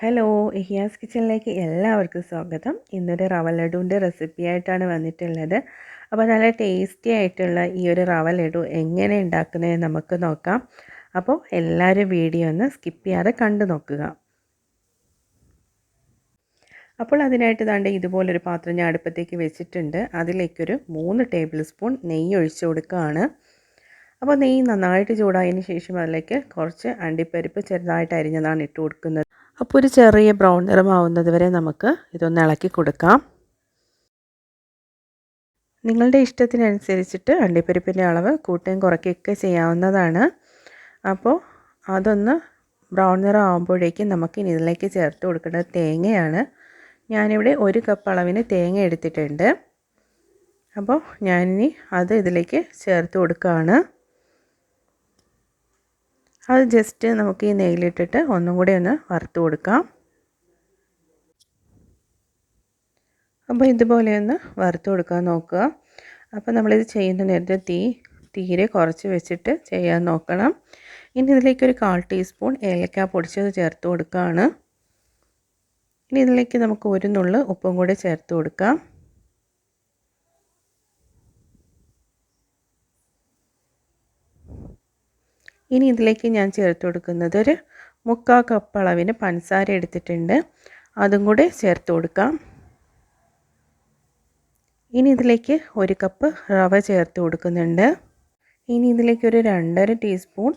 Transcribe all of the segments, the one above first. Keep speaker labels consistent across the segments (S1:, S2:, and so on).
S1: Hello, ഇഹിയാസ് കിച്ചണിലേക്ക് എല്ലാവർക്കും സ്വാഗതം. ഇന്നൊരു റവ ലഡുവിൻ്റെ റെസിപ്പി ആയിട്ടാണ് വന്നിട്ടുള്ളത്. അപ്പോൾ നല്ല ടേസ്റ്റി ആയിട്ടുള്ള ഈ ഒരു റവ ലഡു എങ്ങനെ ഉണ്ടാക്കുന്നതെന്ന് നമുക്ക് നോക്കാം. അപ്പോൾ എല്ലാവരും വീഡിയോ ഒന്ന് സ്കിപ്പ് ചെയ്യാതെ കണ്ടു നോക്കുക. അപ്പോൾ അതിനായിട്ട് ദാണ്ട് ഇതുപോലൊരു പാത്രം ഞാൻ അടുപ്പത്തേക്ക് വെച്ചിട്ടുണ്ട്. അതിലേക്കൊരു 3 ടേബിൾ സ്പൂൺ നെയ്യ് ഒഴിച്ചു കൊടുക്കുകയാണ്. അപ്പോൾ നെയ്യ് നന്നായിട്ട് ചൂടായതിന് ശേഷം അതിലേക്ക് കുറച്ച് അണ്ടിപ്പരിപ്പ് ചെറുതായിട്ട് അരിഞ്ഞതാണ് ഇട്ട് കൊടുക്കുന്നത്. അപ്പോൾ ഒരു ചെറിയ ബ്രൗൺ നിറമാവുന്നത് വരെ നമുക്ക് ഇതൊന്ന് ഇളക്കി കൊടുക്കാം. നിങ്ങളുടെ ഇഷ്ടത്തിനനുസരിച്ചിട്ട് അണ്ടിപ്പരിപ്പിൻ്റെ അളവ് കൂട്ടുകയും കുറയ്ക്കുകയൊക്കെ ചെയ്യാവുന്നതാണ്. അപ്പോൾ അതൊന്ന് ബ്രൗൺ നിറം ആകുമ്പോഴേക്കും നമുക്കിനി ഇതിലേക്ക് ചേർത്ത് കൊടുക്കേണ്ടത് തേങ്ങയാണ്. ഞാനിവിടെ 1 കപ്പ് അളവിന് തേങ്ങ എടുത്തിട്ടുണ്ട്. അപ്പോൾ ഞാനിനി അത് ഇതിലേക്ക് ചേർത്ത് കൊടുക്കുകയാണ്. അത് ജസ്റ്റ് നമുക്ക് ഈ നെയ്യിലിട്ടിട്ട് ഒന്നും കൂടി ഒന്ന് വറുത്ത് കൊടുക്കാം. അപ്പോൾ ഇതുപോലെ ഒന്ന് വറുത്ത് കൊടുക്കാൻ നോക്കുക. അപ്പോൾ നമ്മളിത് ചെയ്യുന്ന നേരത്തെ തീരെ കുറച്ച് വെച്ചിട്ട് ചെയ്യാൻ നോക്കണം. ഇനി ഇതിലേക്ക് ഒരു 1/4 ടീസ്പൂൺ ഏലക്ക പൊടിച്ചത് ചേർത്ത് കൊടുക്കുകയാണ്. ഇനി ഇതിലേക്ക് നമുക്ക് ഒരു നുള്ള് ഉപ്പും കൂടി ചേർത്ത് കൊടുക്കാം. ഇനി ഇതിലേക്ക് ഞാൻ ചേർത്ത് കൊടുക്കുന്നത് ഒരു 3/4 കപ്പ് അളവിന് പഞ്ചസാര എടുത്തിട്ടുണ്ട്. അതും കൂടി ചേർത്ത് കൊടുക്കാം. ഇനി ഇതിലേക്ക് 1 കപ്പ് റവ ചേർത്ത് കൊടുക്കുന്നുണ്ട്. ഇനി ഇതിലേക്ക് ഒരു 2.5 ടീസ്പൂൺ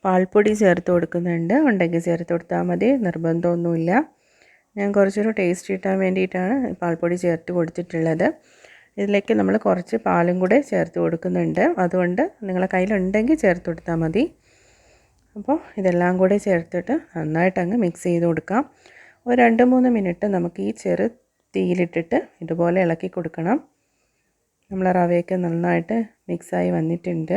S1: പാൽപ്പൊടി ചേർത്ത് കൊടുക്കുന്നുണ്ട്. ഉണ്ടെങ്കിൽ ചേർത്ത് കൊടുത്താൽ മതി, നിർബന്ധമൊന്നുമില്ല. ഞാൻ കുറച്ചൊരു ടേസ്റ്റ് കിട്ടാൻ വേണ്ടിയിട്ടാണ് പാൽപ്പൊടി ചേർത്ത് കൊടുത്തിട്ടുള്ളത്. ഇതിലേക്ക് നമ്മൾ കുറച്ച് പാലും കൂടെ ചേർത്ത് കൊടുക്കുന്നുണ്ട്. അതുകൊണ്ട് നിങ്ങളുടെ കയ്യിലുണ്ടെങ്കിൽ ചേർത്ത് കൊടുത്താൽ മതി. അപ്പോൾ ഇതെല്ലാം കൂടെ ചേർത്തിട്ട് നന്നായിട്ട് അങ്ങ് മിക്സ് ചെയ്ത് കൊടുക്കാം. ഒരു 2-3 മിനിറ്റ് നമുക്ക് ഈ ചെറു തീയിലിട്ടിട്ട് ഇതുപോലെ ഇളക്കി കൊടുക്കണം. നമ്മൾ റവയൊക്കെ നന്നായിട്ട് മിക്സായി വന്നിട്ടുണ്ട്.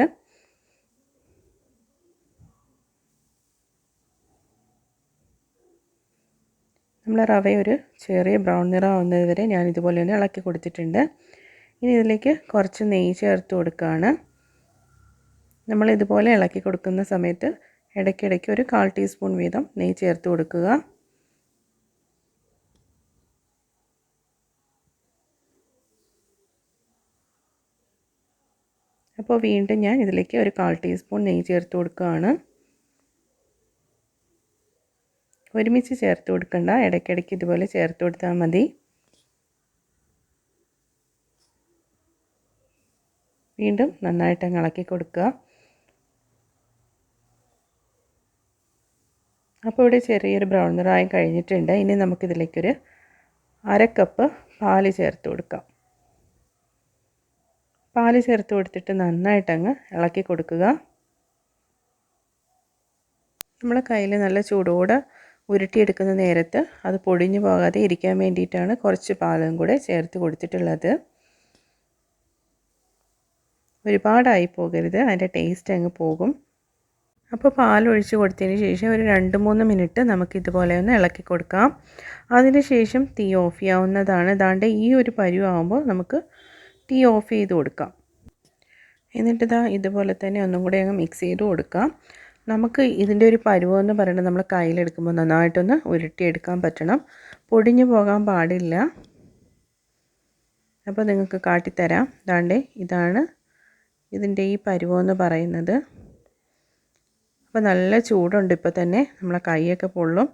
S1: നമ്മൾ റവ ഒരു ചെറിയ ബ്രൗൺ നിറം ആവുന്നത് വരെ ഞാൻ ഇതുപോലെ ഒന്ന് ഇളക്കി കൊടുത്തിട്ടുണ്ട്. ഇനി ഇതിലേക്ക് കുറച്ച് നെയ്യ് ചേർത്ത് കൊടുക്കുകയാണ്. നമ്മൾ ഇതുപോലെ ഇളക്കി കൊടുക്കുന്ന സമയത്ത് ഇടയ്ക്കിടയ്ക്ക് ഒരു 1/4 ടീസ്പൂൺ വീതം നെയ്യ് ചേർത്ത് കൊടുക്കുക. അപ്പോൾ വീണ്ടും ഞാൻ ഇതിലേക്ക് ഒരു 1/4 ടീസ്പൂൺ നെയ്യ് ചേർത്ത് കൊടുക്കുകയാണ്. ഒരുമിച്ച് ചേർത്ത് കൊടുക്കണ്ട, ഇടയ്ക്കിടയ്ക്ക് ഇതുപോലെ ചേർത്ത് കൊടുത്താൽ മതി. വീണ്ടും നന്നായിട്ട് അങ്ങ് ഇളക്കി കൊടുക്കുക. അപ്പോൾ ഇവിടെ ചെറിയൊരു ബ്രൗൺ നിറമായി കഴിഞ്ഞിട്ടുണ്ട്. ഇനി നമുക്കിതിലേക്കൊരു 1/2 കപ്പ് പാല് ചേർത്ത് കൊടുക്കാം. പാല് ചേർത്ത് കൊടുത്തിട്ട് നന്നായിട്ടങ്ങ് ഇളക്കി കൊടുക്കുക. നമ്മളെ കയ്യിൽ നല്ല ചൂടോടെ ഉരുട്ടിയെടുക്കുന്ന നേരത്ത് അത് പൊടിഞ്ഞു പോകാതെ ഇരിക്കാൻ വേണ്ടിയിട്ടാണ് കുറച്ച് പാലും കൂടെ ചേർത്ത് കൊടുത്തിട്ടുള്ളത്. ഒരുപാടായി പോകരുത്, അതിൻ്റെ ടേസ്റ്റ് അങ്ങ് പോകും. അപ്പോൾ പാലൊഴിച്ച് കൊടുത്തതിന് ശേഷം ഒരു 2-3 മിനിറ്റ് നമുക്കിതുപോലെ ഒന്ന് ഇളക്കി കൊടുക്കാം. അതിന് ശേഷം തീ ഓഫ് ചെയ്യാവുന്നതാണ്. ദാണ്ട് ഈ ഒരു പരുവാകുമ്പോൾ നമുക്ക് തീ ഓഫ് ചെയ്ത് കൊടുക്കാം. എന്നിട്ട് ഇതുപോലെ തന്നെ ഒന്നും കൂടി അങ്ങ് മിക്സ് ചെയ്ത് കൊടുക്കാം. നമുക്ക് ഇതിൻ്റെ ഒരു പരുവമെന്ന് പറയുന്നത് നമ്മൾ കയ്യിലെടുക്കുമ്പോൾ നന്നായിട്ടൊന്ന് ഉരുട്ടിയെടുക്കാൻ പറ്റണം, പൊടിഞ്ഞു പോകാൻ പാടില്ല. അപ്പോൾ നിങ്ങൾക്ക് കാട്ടിത്തരാം. ദാണ്ടേ ഇതാണ് ഇതിൻ്റെ ഈ പരുവമെന്ന് പറയുന്നത്. അപ്പോൾ നല്ല ചൂടുണ്ട്, ഇപ്പോൾ തന്നെ നമ്മളെ കൈയൊക്കെ പൊള്ളും.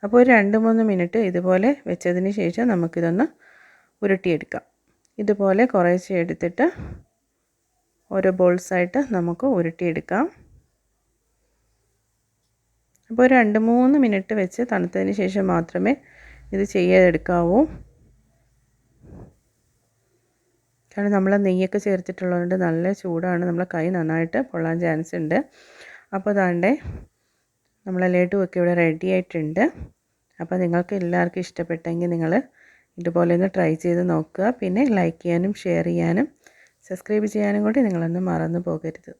S1: അപ്പോൾ ഒരു 2-3 മിനിറ്റ് ഇതുപോലെ വെച്ചതിന് ശേഷം നമുക്കിതൊന്ന് ഉരുട്ടിയെടുക്കാം. ഇതുപോലെ കുറേശ്ശെ എടുത്തിട്ട് ഓരോ ബോൾസായിട്ട് നമുക്ക് ഉരുട്ടിയെടുക്കാം. അപ്പോൾ ഒരു 2-3 മിനിറ്റ് വെച്ച് തണുത്തതിന് ശേഷം മാത്രമേ ഇത് ചെയ്തെടുക്കാവൂ. കാരണം നമ്മൾ നെയ്യൊക്കെ ചേർത്തിട്ടുള്ളതുകൊണ്ട് നല്ല ചൂടാണ്, നമ്മളെ കൈ നന്നായിട്ട് പൊള്ളാൻ ചാൻസ് ഉണ്ട്. അപ്പോൾ ദാണ്ടേ നമ്മളെ ലഡുവൊക്കെ ഇവിടെ റെഡി ആയിട്ടുണ്ട്. അപ്പോൾ നിങ്ങൾക്ക് എല്ലാവർക്കും ഇഷ്ടപ്പെട്ടെങ്കിൽ നിങ്ങൾ ഇതുപോലെ ഒന്ന് ട്രൈ ചെയ്ത് നോക്കുക. പിന്നെ ലൈക്ക് ചെയ്യാനും ഷെയർ ചെയ്യാനും സബ്സ്ക്രൈബ് ചെയ്യാനും കൂടി നിങ്ങളൊന്നും മറന്നു പോകരുത്.